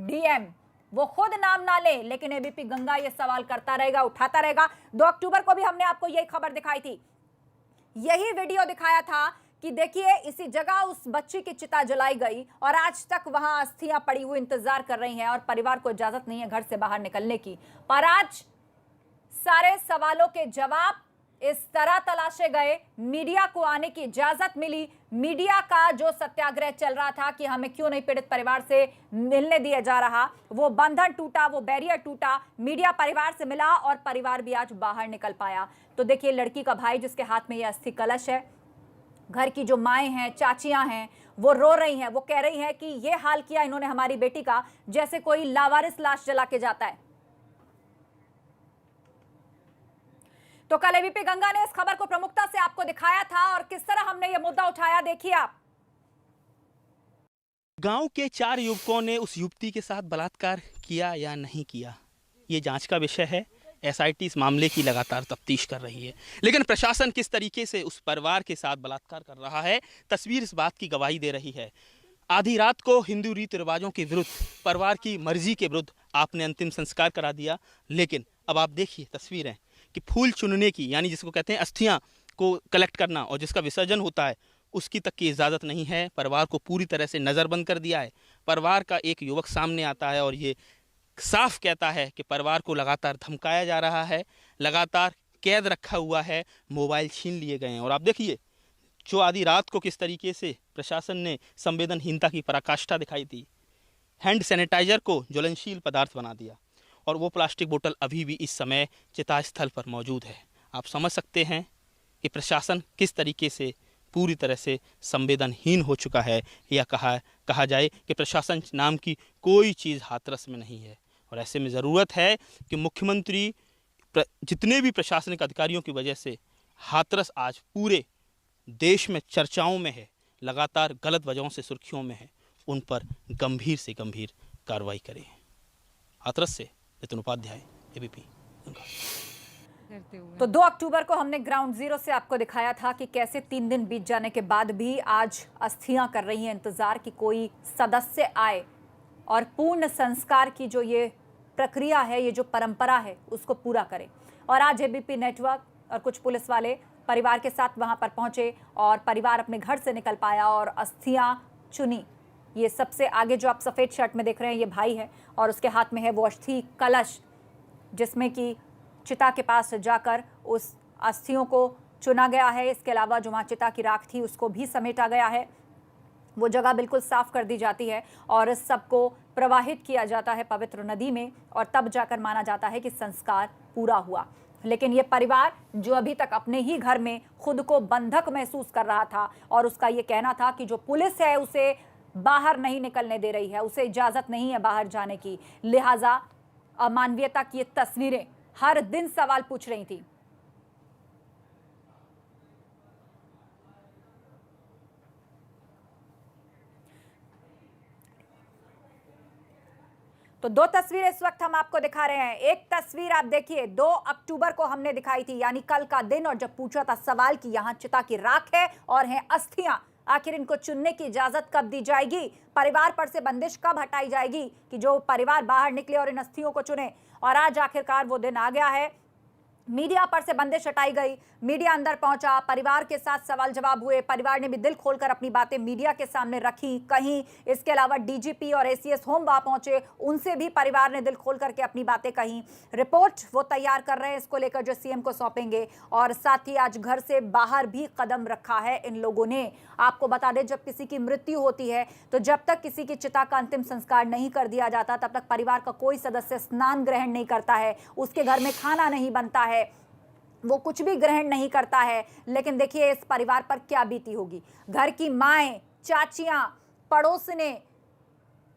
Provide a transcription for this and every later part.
DM, वो खुद नाम ना ले, लेकिन एबीपी गंगा ये सवाल करता रहेगा, उठाता रहेगा। 2 अक्टूबर को भी हमने आपको यही खबर दिखाई थी, यही वीडियो दिखाया था कि देखिए इसी जगह उस बच्ची की चिता जलाई गई और आज तक वहां अस्थियां पड़ी हुई इंतजार कर रही हैं और परिवार को इजाजत नहीं है घर से बाहर निकलने की। पर आज सारे सवालों के जवाब इस तरह तलाशे गए, मीडिया को आने की इजाजत मिली। मीडिया का जो सत्याग्रह चल रहा था कि हमें क्यों नहीं पीड़ित परिवार से मिलने दिया जा रहा, वो बंधन टूटा, वो बैरियर टूटा, मीडिया परिवार से मिला और परिवार भी आज बाहर निकल पाया। तो देखिए लड़की का भाई जिसके हाथ में ये अस्थि कलश है, घर की जो माएं हैं, चाचियां हैं, वो रो रही हैं, वो कह रही हैं कि ये हाल किया इन्होंने हमारी बेटी का जैसे कोई लावारिस लाश जला के जाता है। तो कल एबीपी गंगा ने इस खबर को प्रमुखता से आपको दिखाया था और किस तरह हमने ये मुद्दा उठाया, देखिए आप। गांव के 4 युवकों ने उस युवती के साथ बलात्कार किया या नहीं किया, ये जांच का विषय है। एसआईटी इस मामले की लगातार तफ्तीश कर रही है, लेकिन प्रशासन किस तरीके से उस परिवार के साथ बलात्कार कर रहा है, तस्वीर इस बात की गवाही दे रही है। आधी रात को हिंदू रीति रिवाजों के विरुद्ध, परिवार की मर्जी के विरुद्ध आपने अंतिम संस्कार करा दिया। लेकिन अब आप देखिए तस्वीरें कि फूल चुनने की, यानी जिसको कहते हैं अस्थियां को कलेक्ट करना और जिसका विसर्जन होता है, उसकी तक की इजाज़त नहीं है। परिवार को पूरी तरह से नज़रबंद कर दिया है। परिवार का एक युवक सामने आता है और ये साफ कहता है कि परिवार को लगातार धमकाया जा रहा है, लगातार कैद रखा हुआ है, मोबाइल छीन लिए गए हैं। और आप देखिए जो आधी रात को किस तरीके से प्रशासन ने संवेदनहीनता की पराकाष्ठा दिखाई थी। हैंड सैनिटाइजर को ज्वलनशील पदार्थ बना दिया और वो प्लास्टिक बोतल अभी भी इस समय चितास्थल पर मौजूद है। आप समझ सकते हैं कि प्रशासन किस तरीके से पूरी तरह से संवेदनहीन हो चुका है, या कहा जाए कि प्रशासन नाम की कोई चीज़ हाथरस में नहीं है। और ऐसे में ज़रूरत है कि मुख्यमंत्री जितने भी प्रशासनिक अधिकारियों की वजह से हाथरस आज पूरे देश में चर्चाओं में है, लगातार गलत वजहों से सुर्खियों में है, उन पर गंभीर से गंभीर कार्रवाई करें। हाथरस से नितिन उपाध्याय, एबीपी। तो 2 अक्टूबर को हमने ग्राउंड जीरो से आपको दिखाया था कि कैसे 3 दिन बीत जाने के बाद भी आज अस्थियां कर रही हैं इंतजार कि कोई सदस्य आए और पूर्ण संस्कार की जो ये प्रक्रिया है, ये जो परंपरा है, उसको पूरा करे। और आज एबीपी नेटवर्क और कुछ पुलिस वाले परिवार के साथ वहां पर पहुंचे और परिवार अपने घर से निकल पाया और अस्थियां चुनी। ये सबसे आगे जो आप सफ़ेद शर्ट में देख रहे हैं, ये भाई है और उसके हाथ में है वो अस्थि कलश, जिसमें कि चिता के पास जाकर उस अस्थियों को चुना गया है। इसके अलावा जो वहाँ चिता की राख थी उसको भी समेटा गया है, वो जगह बिल्कुल साफ कर दी जाती है और इस सबको प्रवाहित किया जाता है पवित्र नदी में और तब जाकर माना जाता है कि संस्कार पूरा हुआ। लेकिन ये परिवार जो अभी तक अपने ही घर में खुद को बंधक महसूस कर रहा था और उसका ये कहना था कि जो पुलिस है उसे बाहर नहीं निकलने दे रही है, उसे इजाज़त नहीं है बाहर जाने की, लिहाजा अमानवीयता की ये तस्वीरें हर दिन सवाल पूछ रही थी। तो 2 तस्वीरें इस वक्त हम आपको दिखा रहे हैं। एक तस्वीर आप देखिए 2 अक्टूबर को हमने दिखाई थी, यानी कल का दिन, और जब पूछा था सवाल कि यहां चिता की राख है और हैं अस्थियां, आखिर इनको चुनने की इजाजत कब दी जाएगी, परिवार पर से बंदिश कब हटाई जाएगी कि जो परिवार बाहर निकले और इन अस्थियों को चुने। और आज आखिरकार वो दिन आ गया है। मीडिया पर से बंदिश हटाई गई, मीडिया अंदर पहुंचा, परिवार के साथ सवाल जवाब हुए, परिवार ने भी दिल खोलकर अपनी बातें मीडिया के सामने रखी कहीं। इसके अलावा डीजीपी और एसीएस होम वहां पहुंचे, उनसे भी परिवार ने दिल खोल करके अपनी बातें कहीं। रिपोर्ट वो तैयार कर रहे हैं इसको लेकर जो सीएम को सौंपेंगे, और साथ ही आज घर से बाहर भी कदम रखा है इन लोगों ने। आपको बता दें, जब किसी की मृत्यु होती है तो जब तक किसी की चिता का अंतिम संस्कार नहीं कर दिया जाता तब तक परिवार का कोई सदस्य स्नान ग्रहण नहीं करता है, उसके घर में खाना नहीं बनता है, वो कुछ भी ग्रहण नहीं करता है। लेकिन देखिए इस परिवार पर क्या बीती होगी। घर की माएं, चाचियां, पड़ोसने,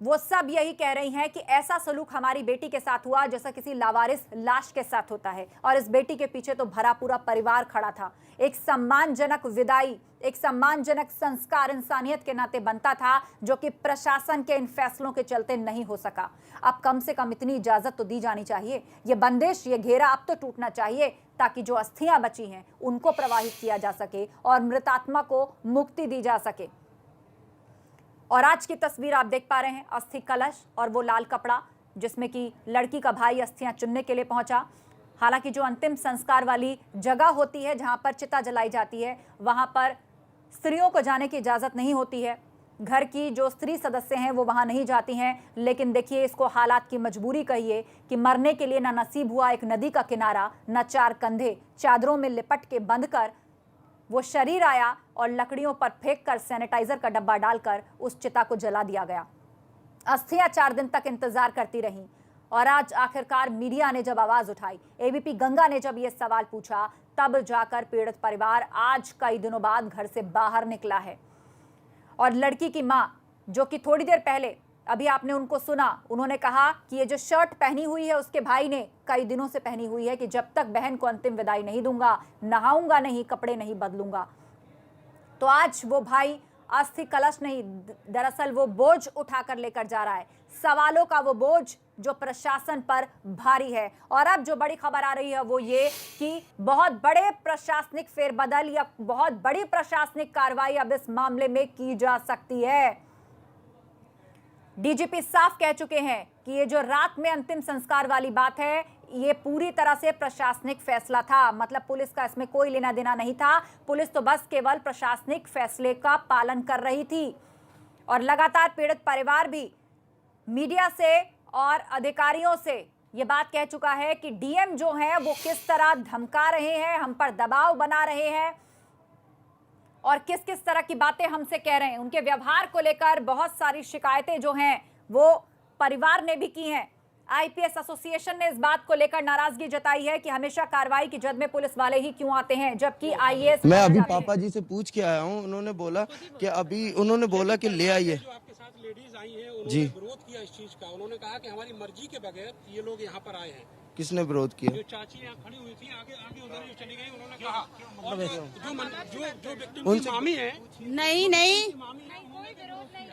वो सब यही कह रही हैं कि ऐसा सलूक हमारी बेटी के साथ हुआ जैसा किसी लावारिस लाश के साथ होता है। और इस बेटी के पीछे तो भरा पूरा परिवार खड़ा था। एक सम्मानजनक विदाई, एक सम्मानजनक संस्कार इंसानियत के नाते बनता था, जो कि प्रशासन के इन फैसलों के चलते नहीं हो सका। अब कम से कम इतनी इजाजत तो दी जानी चाहिए, ये बंदिश, ये घेरा अब तो टूटना चाहिए, ताकि जो अस्थियां बची हैं उनको प्रवाहित किया जा सके और मृतात्मा को मुक्ति दी जा सके। और आज की तस्वीर आप देख पा रहे हैं, अस्थि कलश और वो लाल कपड़ा जिसमें कि लड़की का भाई अस्थियां चुनने के लिए पहुंचा। हालांकि जो अंतिम संस्कार वाली जगह होती है जहां पर चिता जलाई जाती है, वहां पर स्त्रियों को जाने की इजाजत नहीं होती है। घर की जो स्त्री सदस्य हैं वो वहां नहीं जाती हैं। लेकिन देखिए, इसको हालात की मजबूरी कहिए कि मरने के लिए ना नसीब हुआ एक नदी का किनारा, न चार कंधे चादरों में लिपट के बंध कर वो शरीर आया और लकड़ियों पर फेंक कर सैनिटाइजर का डब्बा डालकर उस चिता को जला दिया गया। अस्थियां 4 दिन तक इंतजार करती रहीं और आज आखिरकार मीडिया ने जब आवाज उठाई, एबीपी गंगा ने जब ये सवाल पूछा, तब जाकर पीड़ित परिवार आज कई दिनों बाद घर से बाहर निकला है। और लड़की की मां, जो कि थोड़ी देर पहले अभी आपने उनको सुना, उन्होंने कहा कि ये जो शर्ट पहनी हुई है उसके भाई ने कई दिनों से पहनी हुई है कि जब तक बहन को अंतिम विदाई नहीं दूंगा, नहाऊंगा नहीं, कपड़े नहीं बदलूंगा। तो आज वो भाई अस्थि कलश नहीं, दरअसल वो बोझ उठाकर लेकर जा रहा है, सवालों का वो बोझ जो प्रशासन पर भारी है। और अब जो बड़ी खबर आ रही है वो ये कि बहुत बड़े प्रशासनिक फेरबदल या बहुत बड़ी प्रशासनिक कार्रवाई अब इस मामले में की जा सकती है। डीजीपी साफ कह चुके हैं कि ये जो रात में अंतिम संस्कार वाली बात है, ये पूरी तरह से प्रशासनिक फैसला था। मतलब पुलिस का इसमें कोई लेना देना नहीं था। पुलिस तो बस केवल प्रशासनिक फैसले का पालन कर रही थी। और लगातार पीड़ित परिवार भी मीडिया से और अधिकारियों से ये बात कह चुका है कि डीएम जो हैं वो किस तरह धमका रहे हैं, हम पर दबाव बना रहे हैं और किस किस तरह की बातें हमसे कह रहे हैं। उनके व्यवहार को लेकर बहुत सारी शिकायतें जो हैं वो परिवार ने भी की हैं। आईपीएस एसोसिएशन ने इस बात को लेकर नाराजगी जताई है कि हमेशा कार्रवाई की जद में पुलिस वाले ही क्यों आते हैं, जबकि आईएएस मैं अभी पापा जी से पूछ के आया हूँ। उन्होंने बोला कि अभी उन्होंने बोला कि ले आइए। जो आपके साथ लेडीज आई हैं, उन्होंने जी। विरोध किया इस चीज का। उन्होंने कहा कि हमारी मर्जी के बगैर ये लोग यहाँ पर आए हैं। किसने विरोध किया? जो चाची यहाँ खड़ी हुई थी, आगे आगे उधर जो चली गई, उन्होंने कहा। और जो विक्टिम की मामी है, नहीं नहीं,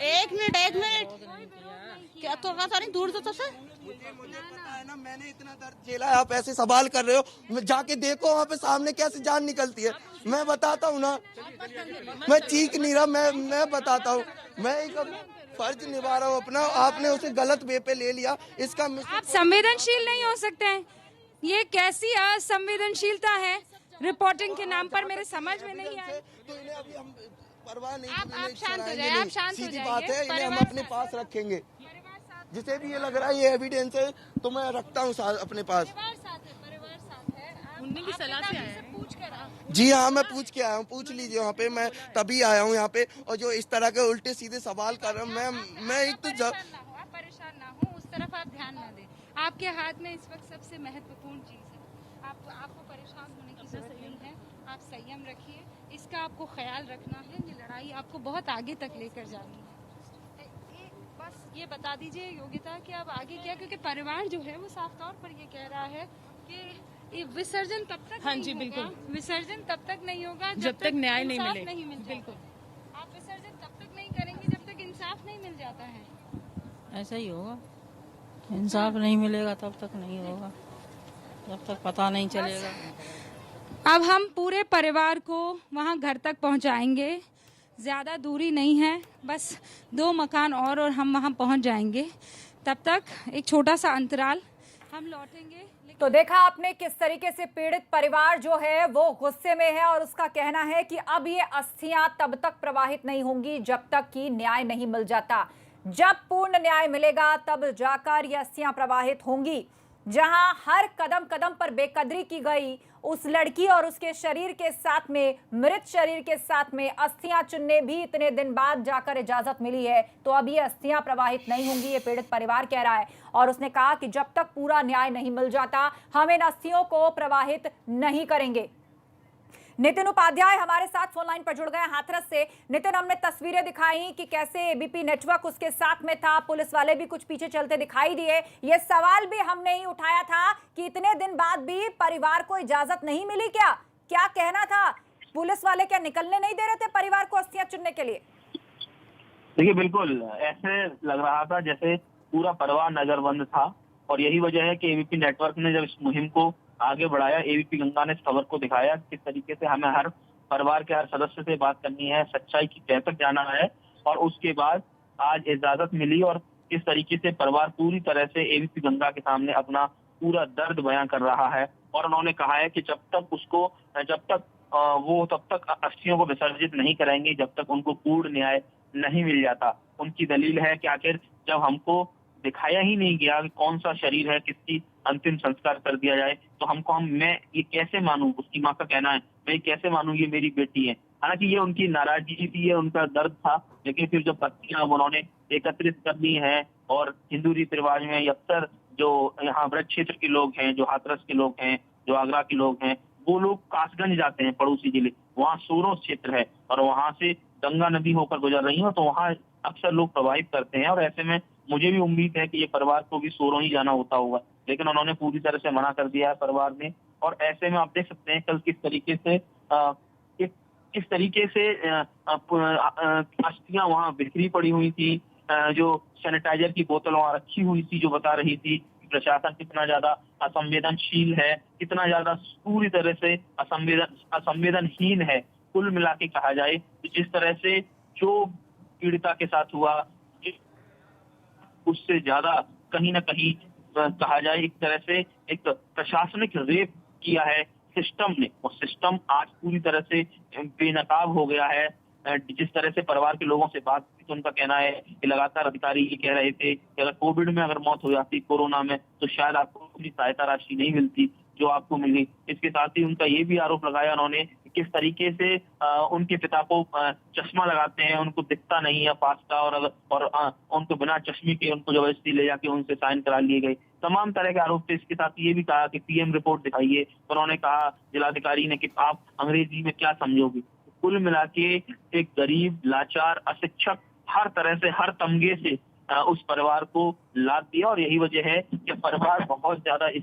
एक मिनट क्या तो कहा नहीं, दूर तो सर। मुझे पता है ना, मैंने इतना दर्द झेला है। आप ऐसे सवाल कर रहे हो, जाके देखो वहाँ पे सामने कैसे जान निकलती है। मैं बताता हूँ ना, मैं चीख नहीं रहा, मैं बताता हूँ। मैं एक फर्ज निभा रहा हूँ अपना। आपने उसे गलत वे पे ले लिया, इसका आप संवेदनशील नहीं हो सकते हैं। ये कैसी असंवेदनशीलता है रिपोर्टिंग के नाम पर, मेरे समझ में नहीं आया। तो इन्हें अभी हम परवाह नहीं, आप शांत हो जाइए, आप शांत हो सीधी जाइए। बात है, इन्हें हम अपने पास रखेंगे। जिसे भी ये लग रहा है ये एविडेंस है तो मैं रखता हूँ अपने पास। उन्हीं की सलाह से आए हैं। जी हाँ, मैं पूछ के आया हूँ, पूछ लीजिए वहाँ पे। मैं तभी आया हूँ यहाँ पे। और जो इस तरह के उल्टे सीधे सवाल कर रहे हैं, मैं एक तो आप परेशान ना हो, उस तरफ आप ध्यान ना दें। आपके हाथ में इस वक्त सबसे महत्वपूर्ण चीज है। आपको परेशान होने की जरूरत नहीं है। आप संयम रखिए, इसका आपको ख्याल रखना है। ये लड़ाई आपको बहुत आगे तक लेकर जानी है। बस ये बता दीजिए योगिता कि अब आगे क्या, क्योंकि परिवार जो है वो साफ तौर पर ये कह रहा है कि ये विसर्जन तब तक हाँ नहीं जी, होगा। बिल्कुल। विसर्जन तब तक नहीं होगा जब तक न्याय नहीं इंसाफ मिले। नहीं मिल जाता। बिल्कुल। आप विसर्जन तब तक नहीं करेंगे जब तक इंसाफ नहीं मिल जाता है। ऐसा ही होगा। इंसाफ नहीं मिलेगा तब तक नहीं होगा, जब तक पता नहीं चलेगा। अब हम पूरे परिवार को वहाँ घर तक पहुँचाएंगे। ज़्यादा दूरी नहीं है, बस 2 मकान और हम वहाँ पहुँच जाएंगे। तब तक एक छोटा सा अंतराल, हम लौटेंगे। तो देखा आपने किस तरीके से पीड़ित परिवार जो है वो गुस्से में है और उसका कहना है कि अब ये अस्थियां तब तक प्रवाहित नहीं होंगी जब तक कि न्याय नहीं मिल जाता। जब पूर्ण न्याय मिलेगा तब जाकर ये अस्थियां प्रवाहित होंगी। जहां हर कदम कदम पर बेकदरी की गई, उस लड़की और उसके शरीर के साथ में, मृत शरीर के साथ में अस्थियां चुनने भी इतने दिन बाद जाकर इजाजत मिली है। तो अब ये अस्थियां प्रवाहित नहीं होंगी, ये पीड़ित परिवार कह रहा है। और उसने कहा कि जब तक पूरा न्याय नहीं मिल जाता हम इन अस्थियों को प्रवाहित नहीं करेंगे। नितिन उपाध्याय हमारे साथ फोन लाइन पर जुड़ गए हाथरस से। नितिन, हमने तस्वीरें दिखाई कि कैसे एबीपी नेटवर्क उसके साथ में था, पुलिस वाले भी कुछ पीछे चलते दिखाई दिए। ये सवाल भी हमने ही उठाया था कि इतने दिन बाद भी परिवार को इजाजत नहीं मिली। क्या कहना था? पुलिस वाले क्या निकलने नहीं दे रहे थे परिवार को अस्थियां चुनने के लिए? देखिए, बिल्कुल ऐसे लग रहा था जैसे पूरा परिवार नजरबंद था। और यही वजह है कि एबीपी नेटवर्क ने जब इस मुहिम को आगे बढ़ाया, एबीपी गंगा ने इस खबर को दिखाया किस तरीके से हमें हर परिवार के हर सदस्य से बात करनी है, सच्चाई की तह तक जाना है और उसके बाद आज इजाजत मिली और किस तरीके से परिवार पूरी तरह से एबीपी गंगा के सामने अपना पूरा दर्द बयां कर रहा है। और उन्होंने कहा है कि जब तक वो तब तक अस्थियों को विसर्जित नहीं करेंगे जब तक उनको पूर्ण न्याय नहीं मिल जाता। उनकी दलील है कि आखिर जब हमको दिखाया ही नहीं गया कि कौन सा शरीर है, किसकी अंतिम संस्कार कर दिया जाए, तो मैं ये कैसे मानूं, उसकी मां का कहना है, मैं ये कैसे मानूं ये मेरी बेटी है। हालांकि ये उनकी नाराजगी थी, ये उनका दर्द था, लेकिन फिर जब अस्थियां उन्होंने एकत्रित करनी है और हिंदू रीति रिवाज में अक्सर जो यहाँ ब्रज क्षेत्र के लोग हैं, जो हाथरस के लोग हैं, जो आगरा के लोग हैं, वो लोग कासगंज जाते हैं, पड़ोसी जिले, वहाँ सोरोस क्षेत्र है और वहां से गंगा नदी होकर गुजर रही है, तो वहाँ अक्सर लोग प्रभावित करते हैं। और ऐसे में मुझे भी उम्मीद है कि ये परिवार को भी सोरो ही जाना होता होगा, लेकिन उन्होंने पूरी तरह से मना कर दिया है परिवार ने। और ऐसे में आप देख सकते हैं कल किस तरीके से अस्थियां वहां बिखरी पड़ी हुई थी, जो सैनिटाइजर की बोतल वहां रखी हुई थी, जो बता रही थी कि प्रशासन कितना ज्यादा असंवेदनशील है, कितना ज्यादा पूरी तरह से असंवेदनहीन है। कुल मिला के कहा जाए तो जिस तरह से जो पीड़िता के साथ हुआ, उससे ज्यादा कहीं ना कहीं कहा जाए एक तरह से एक प्रशासनिक रेप किया है सिस्टम ने, और सिस्टम आज पूरी तरह से बेनकाब हो गया है। जिस तरह से परिवार के लोगों से बात की तो उनका कहना है कि लगातार अधिकारी ये कह रहे थे कि अगर कोविड में अगर मौत हो जाती, कोरोना में, तो शायद आपको अपनी सहायता राशि नहीं मिलती जो आपको मिली। इसके साथ ही उनका ये भी आरोप लगाया उन्होंने किस तरीके से उनके पिता को चश्मा लगाते हैं, उनको दिखता नहीं है पास का, और उनको बिना चश्मे के उनको जबरदस्ती ले जाके उनसे साइन करा लिए गए। तमाम तरह के आरोप थे। इसके साथ ये भी कहा कि पीएम रिपोर्ट दिखाइए। उन्होंने कहा जिलाधिकारी ने कि आप अंग्रेजी में क्या समझोगे। कुल मिला के एक गरीब, लाचार, अशिक्षक, हर तरह से, हर तमगे से उस परिवार को लाद दिया। और यही वजह है कि परिवार बहुत ज्यादा इस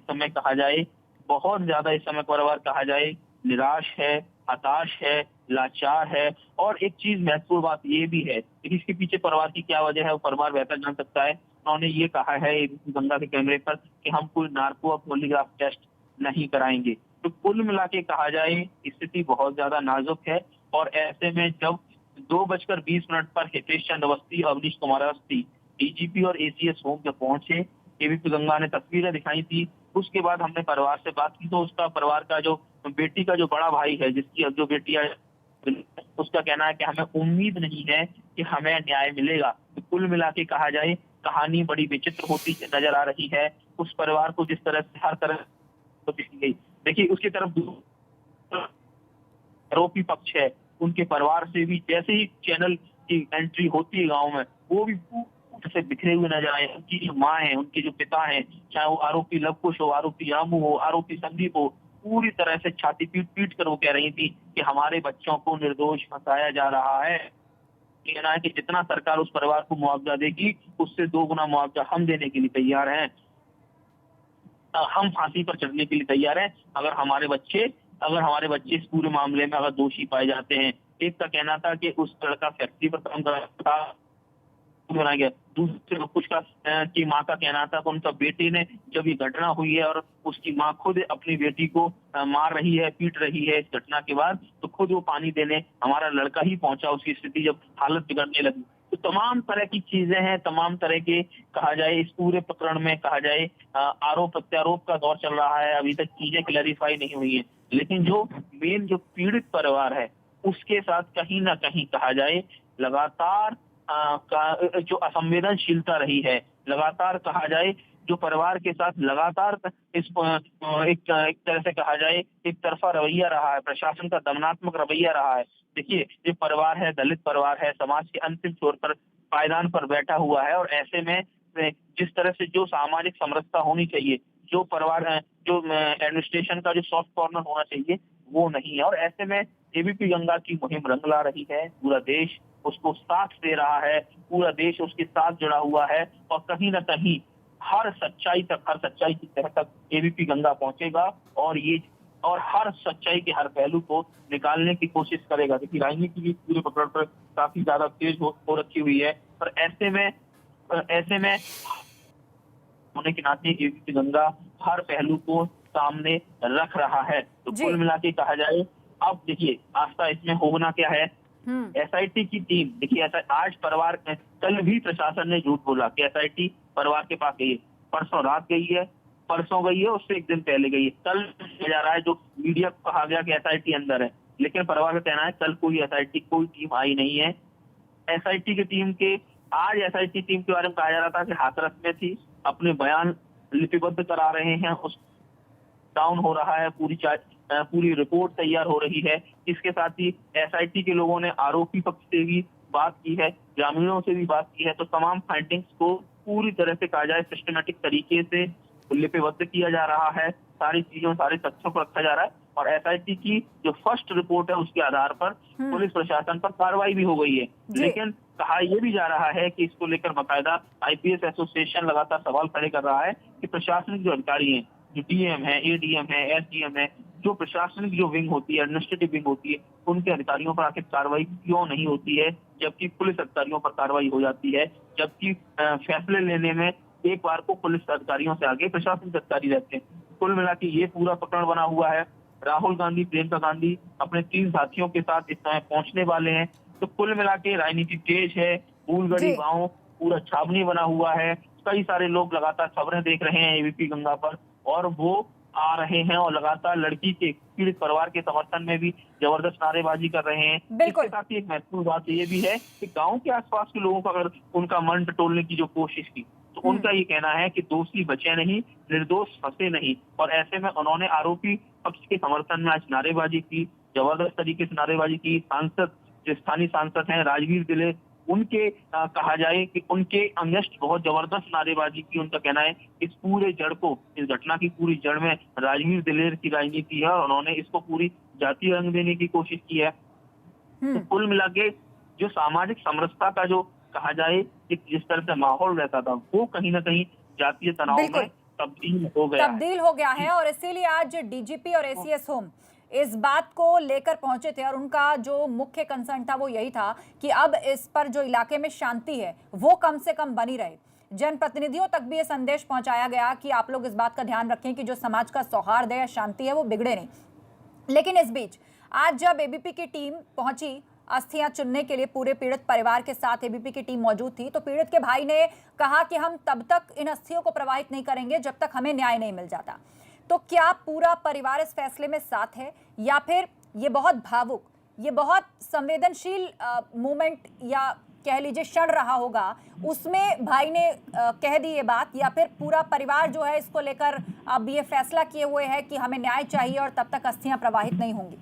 समय परिवार कहा जाए निराश है, हताश है, लाचार है। और एक चीज महत्वपूर्ण बात ये भी है कि इसके पीछे परिवार की क्या वजह है वो परिवार बेहतर जान सकता है। उन्होंने ये कहा है एबीपी गंगा के कैमरे पर कि हम कोई नार्को और पॉलीग्राफ टेस्ट नहीं कराएंगे। तो कुल मिला के कहा जाए स्थिति बहुत ज्यादा नाजुक है। और ऐसे में जब 2:20 पर हितेश चंद्र अवस्थी, अवनीश कुमार अवस्थी डीजीपी और एसीएस होम पे पहुंचे, एबीपी गंगा ने तस्वीरें दिखाई थी। उसके बाद हमने परिवार से बात की तो उसका परिवार का जो बेटी का जो बड़ा भाई है, जिसकी जो बेटी है, उसका कहना है कि हमें उम्मीद नहीं है कि हमें न्याय मिलेगा। तो कुल मिला के कहा जाए कहानी बड़ी विचित्र होती नजर आ रही है। उस परिवार को जिस तरह से हर तरह से गई, देखिए उसकी तरफ आरोपी पक्ष है, उनके परिवार से भी जैसे ही चैनल की एंट्री होती है गांव में, वो भी से बिखरे हुए नजर आए। उनकी जो माँ है, उनके जो पिता हैं, चाहे वो आरोपी लवकुश हो, आरोपी रामू हो, आरोपी संदीप हो, पूरी तरह से छाती पीट कर वो कह रही थी कि हमारे बच्चों को निर्दोष फंसाया जा रहा है। कहना है कि जितना सरकार उस परिवार को मुआवजा देगी, उससे 2 गुना मुआवजा हम देने के लिए तैयार हैं। हम फांसी पर चढ़ने के लिए तैयार हैं अगर हमारे बच्चे इस पूरे मामले में अगर दोषी पाए जाते हैं। एक का कहना था कि उस लड़का फैक्ट्री पर काम कर रहा था, बनाया गया। दूसरे कुछ की माँ का कहना था कि उनका बेटे ने जब ये घटना हुई है और उसकी माँ खुद अपनी बेटी को मार रही है, पीट रही है इस घटना के बाद, तो खुद वो पानी देने हमारा लड़का ही पहुंचा उसकी स्थिति जब हालत बिगड़ने लगी। तो तमाम तरह की चीजें हैं, तमाम तरह के कहा जाए इस पूरे प्रकरण में कहा जाए आरोप प्रत्यारोप का दौर चल रहा है। अभी तक चीजें क्लैरिफाई नहीं हुई है, लेकिन जो मेन जो पीड़ित परिवार है उसके साथ कहीं ना कहीं कहा जाए लगातार का जो असंवेदनशीलता रही है, लगातार कहा जाए जो परिवार के साथ लगातार इस एक तरह से कहा जाए एक तरफा रवैया रहा है, प्रशासन का दमनात्मक रवैया रहा है। देखिए ये परिवार है, दलित परिवार है, समाज के अंतिम छोर पर पायदान पर बैठा हुआ है। और ऐसे में जिस तरह से जो सामाजिक समरसता होनी चाहिए, जो परिवार जो एडमिनिस्ट्रेशन का जो सॉफ्ट कॉर्नर होना चाहिए, वो नहीं है। और ऐसे में एबीपी गंगा की मुहिम रंग ला रही है, पूरा देश उसको साथ दे रहा है, पूरा देश उसके साथ जुड़ा हुआ है। और कहीं ना कहीं हर सच्चाई की तह तक एबीपी गंगा पहुंचेगा और हर सच्चाई के हर पहलू को निकालने की कोशिश करेगा। देखिए राजनीति भी पूरे प्रकरण पर काफी ज्यादा तेज हो रखी हुई है। पर ऐसे में होने के नाते एबीपी गंगा हर पहलू को सामने रख रहा है। तो कुल मिला के कहा जाए अब देखिए आस्था इसमें होना क्या है एसआईटी की टीम, देखिए ऐसा आज परिवार, कल भी प्रशासन ने झूठ बोला कि एसआईटी परिवार के पास गई है, परसों रात गई है, परसों गई है, उससे एक दिन पहले गई है। कल जा रहा है जो मीडिया को कहा गया कि एसआईटी अंदर है, लेकिन परिवार का कहना है कल कोई एसआईटी कोई टीम आई नहीं है। एसआईटी की टीम के आज एसआईटी टीम के बारे में कहा जा रहा था कि हाथरस में थी, अपने बयान लिपिबद्ध करा रहे हैं, उस डाउन हो रहा है, पूरी रिपोर्ट तैयार हो रही है। इसके साथ ही एसआईटी के लोगों ने आरोपी पक्ष से भी बात की है, ग्रामीणों से भी बात की है, तो तमाम फाइंडिंग्स को पूरी तरह से कहा जाए सिस्टमेटिक तरीके से लिपिबद्ध किया जा रहा है, सारी चीजों सारे तथ्यों को रखा जा रहा है और एसआईटी की जो फर्स्ट रिपोर्ट है उसके आधार पर पुलिस प्रशासन पर कार्रवाई भी हो गई है। लेकिन कहा यह भी जा रहा है कि इसको लेकर बाकायदा आईपीएस एसोसिएशन लगातार सवाल खड़े कर रहा है कि प्रशासनिक जो अधिकारी हैं, जो डीएम है, एडीएम है, एसडीएम है, जो प्रशासनिक जो विंग होती है, एडमिनिस्ट्रेटिव विंग होती है, उनके अधिकारियों पर आखिर कार्रवाई क्यों नहीं होती है, जबकि पुलिस अधिकारियों पर कार्रवाई हो जाती है, जबकि फैसले लेने में एक बार को पुलिस अधिकारियों से आगे प्रशासनिक अधिकारी रहते हैं। कुल मिला के ये पूरा प्रकरण बना हुआ है। राहुल गांधी, प्रियंका गांधी अपने 3 साथियों के साथ इस समय पहुंचने वाले हैं, तो कुल मिला के राजनीति तेज है, फूलगढ़ी गांव पूरा छावनी बना हुआ है, कई सारे लोग लगातार खबरें देख रहे हैं एबीपी गंगा पर और वो आ रहे हैं और लगातार लड़की के पीड़ित परिवार के समर्थन में भी जबरदस्त नारेबाजी कर रहे हैं। इसके साथ ही एक महत्वपूर्ण बात ये भी है कि गांव के आसपास के लोगों को अगर उनका मन टटोलने की जो कोशिश की तो उनका ये कहना है कि दोषी बचे नहीं, निर्दोष फंसे नहीं, और ऐसे में उन्होंने आरोपी पक्ष के समर्थन में आज नारेबाजी की, जबरदस्त तरीके से नारेबाजी की। सांसद, जो स्थानीय सांसद हैं राजवीर दिलेर, उनके कहा जाए कि उनके अगेंस्ट बहुत जबरदस्त नारेबाजी की। उनका कहना है इस पूरे जड़ को, इस घटना की पूरी जड़ में राजवीर दिलेर की राजनीति है और उन्होंने इसको पूरी जातीय रंग देने की कोशिश की है। तो कुल मिला के जो सामाजिक समरसता का जो कहा जाए कि जिस तरह से माहौल रहता था वो कहीं ना कहीं जातीय तनाव में तब्दील हो गया है और इसीलिए आज डीजीपी और एसीएस होम इस बात को लेकर पहुंचे थे और उनका जो मुख्य कंसर्न था वो यही था कि अब इस पर जो इलाके में शांति है वो कम से कम बनी रहे। जनप्रतिनिधियों तक भी ये संदेश पहुंचाया गया कि आप लोग इस बात का ध्यान रखें कि जो समाज का सौहार्द है या शांति है वो बिगड़े नहीं। लेकिन इस बीच आज जब एबीपी की टीम पहुंची अस्थियां चुनने के लिए, पूरे पीड़ित परिवार के साथ एबीपी की टीम मौजूद थी, तो पीड़ित के भाई ने कहा कि हम तब तक इन अस्थियों को प्रवाहित नहीं करेंगे जब तक हमें न्याय नहीं मिल जाता। तो क्या पूरा परिवार इस फैसले में साथ है या फिर ये बहुत भावुक, ये बहुत संवेदनशील मोमेंट या कह लीजिए क्षण रहा होगा, उसमें भाई ने कह दी ये बात, या फिर पूरा परिवार जो है इसको लेकर अब ये फैसला किए हुए है कि हमें न्याय चाहिए और तब तक अस्थियां प्रवाहित नहीं होंगी?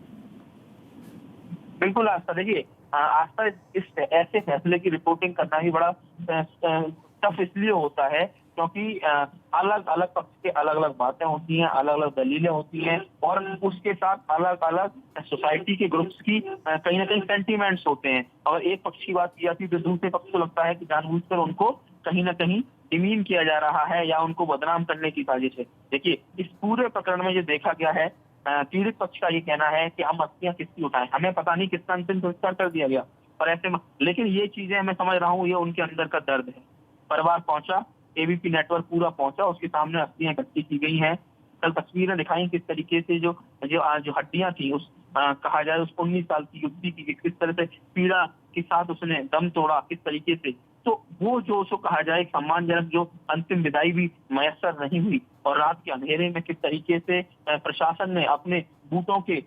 बिल्कुल आस्था, देखिए आस्था, इस ऐसे फैसले की रिपोर्टिंग करना ही बड़ा टफ इसलिए होता है क्योंकि अलग अलग पक्ष के अलग अलग बातें होती हैं, अलग अलग दलीलें होती हैं और उसके साथ अलग अलग सोसाइटी के ग्रुप्स की कहीं ना कहीं सेंटीमेंट्स होते हैं। अगर एक पक्ष की बात की जाती है तो दूसरे पक्ष को लगता है कि जानबूझकर उनको कहीं ना कहीं डिमीन किया जा रहा है या उनको बदनाम करने की साजिश है। देखिए इस पूरे प्रकरण में जो देखा गया है, पीड़ित पक्ष का ये कहना है कि हम अस्थियां किसकी उठाएं, हमें पता नहीं किसका अंतिम संस्कार कर दिया गया और ऐसे में, लेकिन ये चीजें मैं समझ रहा हूँ ये उनके अंदर का दर्द है। परिवार पहुंचा, एबीपी नेटवर्क पूरा पहुंचा, उसके सामने अस्थियां इकट्ठी की गई हैं। कल तस्वीरें दिखाई किस तरीके से जो हड्डियां थी उस कहा जाए उस 19 साल की युवती की किस तरह से पीड़ा के साथ उसने दम तोड़ा, किस तरीके से, तो वो जो उसको कहा जाए सम्मानजनक जो अंतिम विदाई भी मयसर नहीं हुई और रात के अंधेरे में किस तरीके से प्रशासन ने अपने बूटों के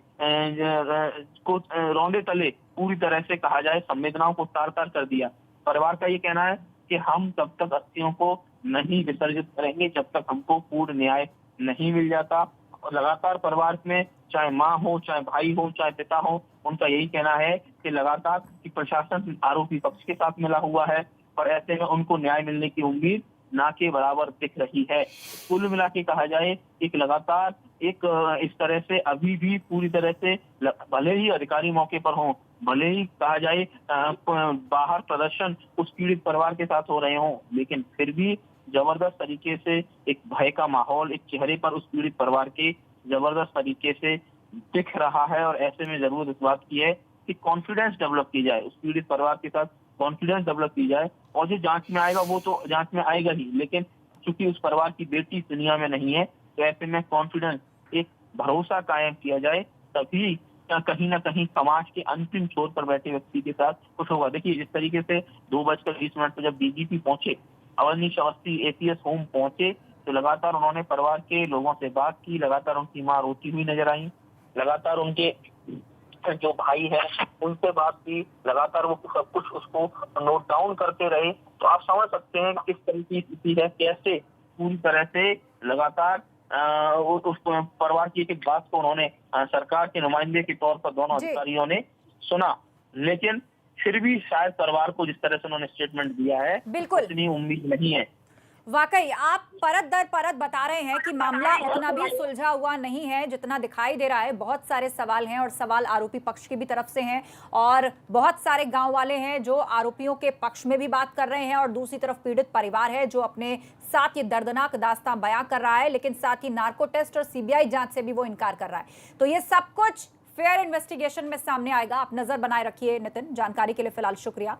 को रौंदे तले पूरी तरह से कहा जाए संवेदनाओं को तार-तार कर दिया। परिवार का ये कहना है कि हम तब तक अस्थियों को नहीं विसर्जित करेंगे जब तक हमको पूर्ण न्याय नहीं मिल जाता। और लगातार परिवार में चाहे माँ हो, चाहे भाई हो, चाहे पिता हो, उनका यही कहना है कि लगातार कि प्रशासन आरोपी पक्ष के साथ मिला हुआ है और ऐसे में उनको न्याय मिलने की उम्मीद ना के बराबर दिख रही है। कुल मिला के कहा जाए एक लगातार एक इस तरह से अभी भी पूरी तरह से भले ही अधिकारी मौके पर हों, भले ही कहा जाए बाहर प्रदर्शन उस पीड़ित परिवार के साथ हो रहे हों, लेकिन फिर भी जबरदस्त तरीके से एक भय का माहौल एक चेहरे पर उस पीड़ित परिवार के जबरदस्त तरीके से दिख रहा है। और ऐसे में जरूरत इस बात की है कि कॉन्फिडेंस डेवलप की जाए, उस पीड़ित परिवार के साथ कॉन्फिडेंस डेवलप की जाए और जो जांच में आएगा वो तो जांच में आएगा ही, लेकिन चूंकि उस परिवार की बेटी दुनिया में नहीं है तो ऐसे में कॉन्फिडेंस, एक भरोसा कायम किया जाए, तभी कहीं ना कहीं समाज के अंतिम छोर पर बैठे व्यक्ति के साथ कुछ होगा। देखिए जिस तरीके से 2:20 पर जब डीजीपी पहुंचे, अवनीश अवस्थी एसीएस होम पहुंचे, तो लगातार उन्होंने परिवार के लोगों से बात की, लगातार उनकी मां रोती हुई नजर आई, लगातार उनके जो भाई है उनसे बात की, लगातार वो सब कुछ उसको नोट डाउन करते रहे। तो आप समझ सकते हैं किस तरह की स्थिति है, कैसे पूरी तरह से लगातार उस परिवार की एक बात को उन्होंने सरकार के नुमाइंदे के तौर पर दोनों अधिकारियों ने सुना, लेकिन फिर भी शायद परिवार को जिस तरह से उन्होंने स्टेटमेंट दिया है बिल्कुल उतनी उम्मीद नहीं है। वाकई आप परत दर परत बता रहे हैं कि मामला उतना भी सुलझा हुआ नहीं है जितना दिखाई दे रहा है। बहुत सारे सवाल हैं और सवाल आरोपी पक्ष की भी तरफ से हैं और बहुत सारे गांव वाले हैं जो आरोपियों के पक्ष में भी बात कर रहे हैं और दूसरी तरफ पीड़ित परिवार है जो अपने साथ ये दर्दनाक दास्तां बयां कर रहा है, लेकिन साथ ही नार्को टेस्ट और सीबीआई जांच से भी वो इनकार कर रहा है। तो ये सब कुछ फेयर इन्वेस्टिगेशन में सामने आएगा। आप नजर बनाए रखिए नितिन। जानकारी के लिए फिलहाल शुक्रिया।